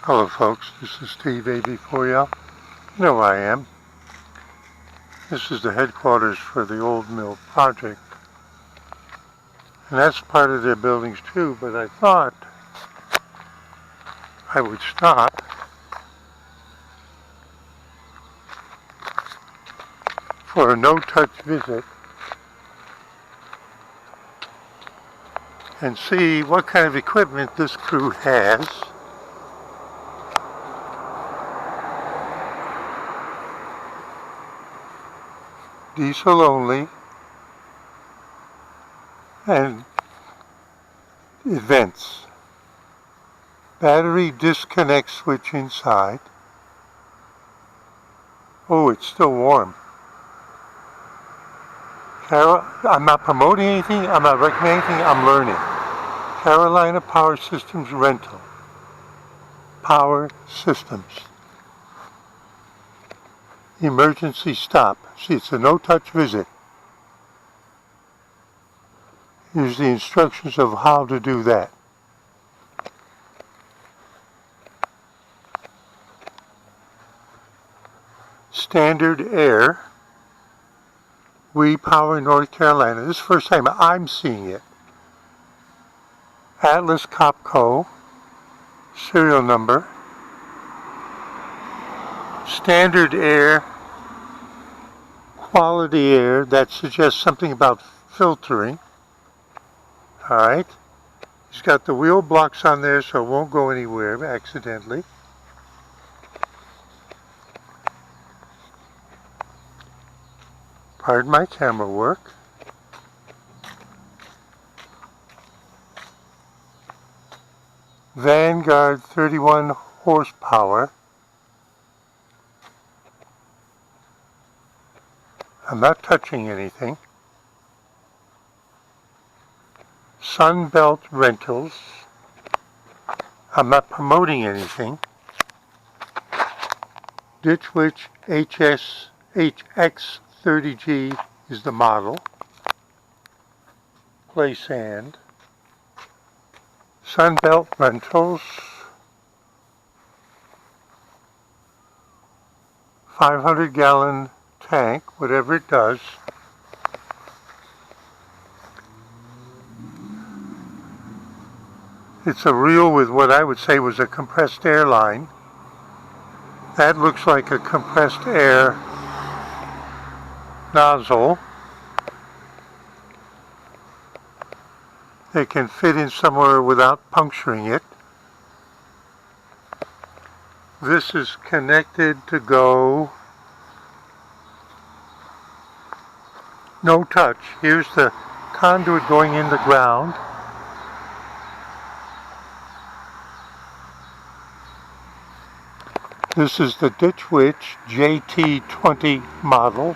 Hello folks, this is Steve AB for you. You know who I am. This is the headquarters for the Old Mill project. And that's part of their buildings too, but I thought I would stop for a no-touch visit and see what kind of equipment this crew has. Diesel only, and events. Battery disconnect switch inside. Oh, it's still warm. I'm not promoting anything, I'm not recommending anything, I'm learning. Carolina Power Systems Rental. Power Systems. Emergency stop. See, it's a no-touch visit. Here's the instructions of how to do that. Standard Air. We Power North Carolina. This is the first time I'm seeing it. Atlas Copco. Serial number. Standard Air. Quality air. That suggests something about filtering. Alright. He's got the wheel blocks on there so it won't go anywhere accidentally. Pardon my camera work. Vanguard 31 horsepower. I'm not touching anything. Sunbelt Rentals. I'm not promoting anything. Ditch Witch HX30G is the model. Play sand. Sunbelt Rentals. 500-gallon tank, whatever it does. It's a reel with what I would say was a compressed air line. That looks like a compressed air nozzle. They can fit in somewhere without puncturing it. This is connected to go no touch. Here's the conduit going in the ground. This is the Ditch Witch JT20 model.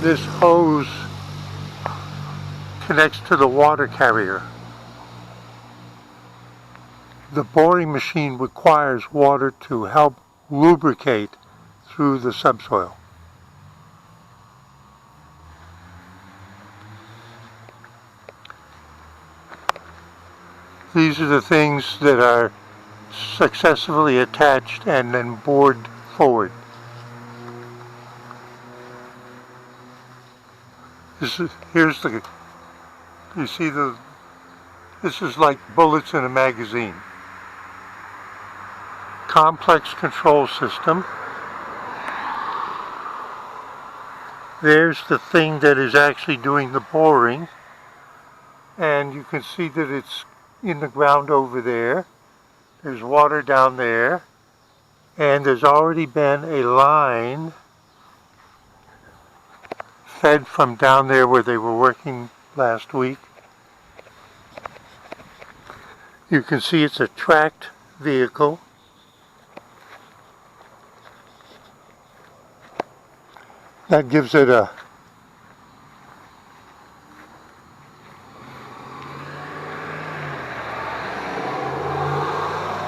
This hose connects to the water carrier. The boring machine requires water to help lubricate through the subsoil. These are the things that are successfully attached and then bored forward. Here's the, you see this is like bullets in a magazine. Complex control system. There's the thing that is actually doing the boring. And you can see that it's in the ground over there. There's water down there. And there's already been a line fed from down there where they were working last week. You can see it's a tracked vehicle. That gives it a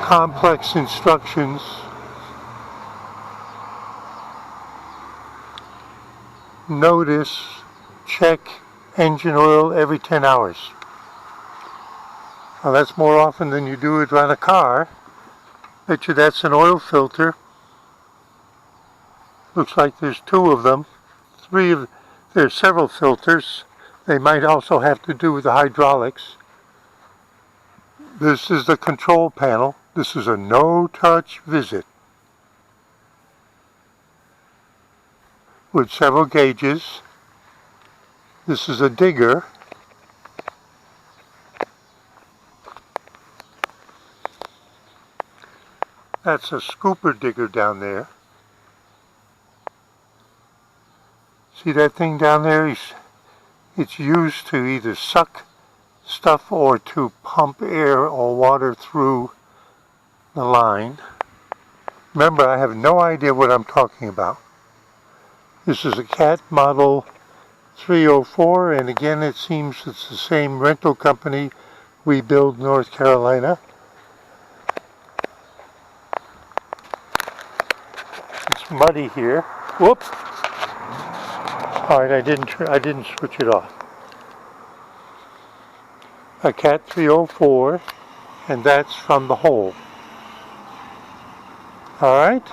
complex instructions. Notice check engine oil every 10 hours. Well, that's more often than you do it on a car. Bet you that's an oil filter. Looks like there's two of them. There's several filters. They might also have to do with the hydraulics. This is the control panel. This is a no-touch visit with several gauges. This is a digger. That's a scooper digger down there. See that thing down there? It's used to either suck stuff or to pump air or water through the line. Remember, I have no idea what I'm talking about. This is a Cat model 304, and again it seems it's the same rental company, We Build North Carolina. It's muddy here. Whoops! Alright, I didn't switch it off. A Cat 304, and that's from the hole. Alright,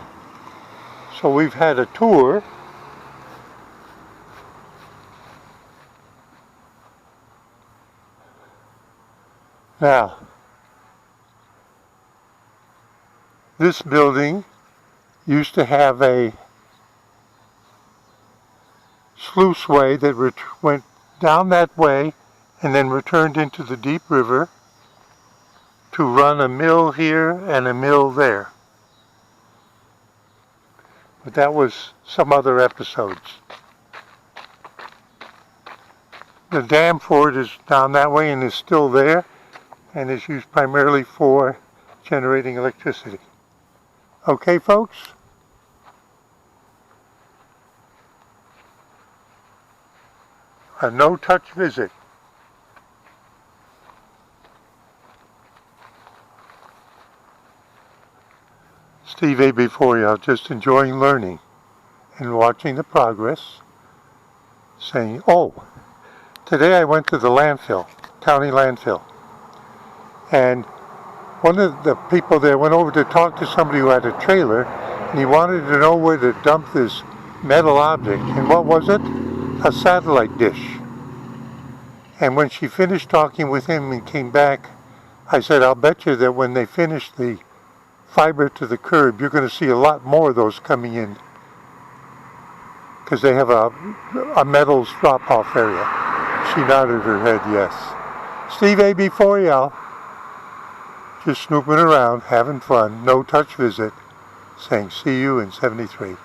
so we've had a tour. Now, this building used to have a sluiceway that went down that way and then returned into the deep river to run a mill here and a mill there. But that was some other episodes. The dam for it is down that way and is still there and is used primarily for generating electricity. Okay, folks? A no-touch visit. Steve A. before you, just enjoying learning and watching the progress, saying, oh, today I went to the landfill, county landfill, and one of the people there went over to talk to somebody who had a trailer, and he wanted to know where to dump this metal object, and what was it? A satellite dish. And when she finished talking with him and came back, I said, I'll bet you that when they finish the fiber to the curb, you're going to see a lot more of those coming in, because they have a metals drop-off area. She nodded her head yes. Steve A. before y'all, just snooping around, having fun, no touch visit, saying see you in 73.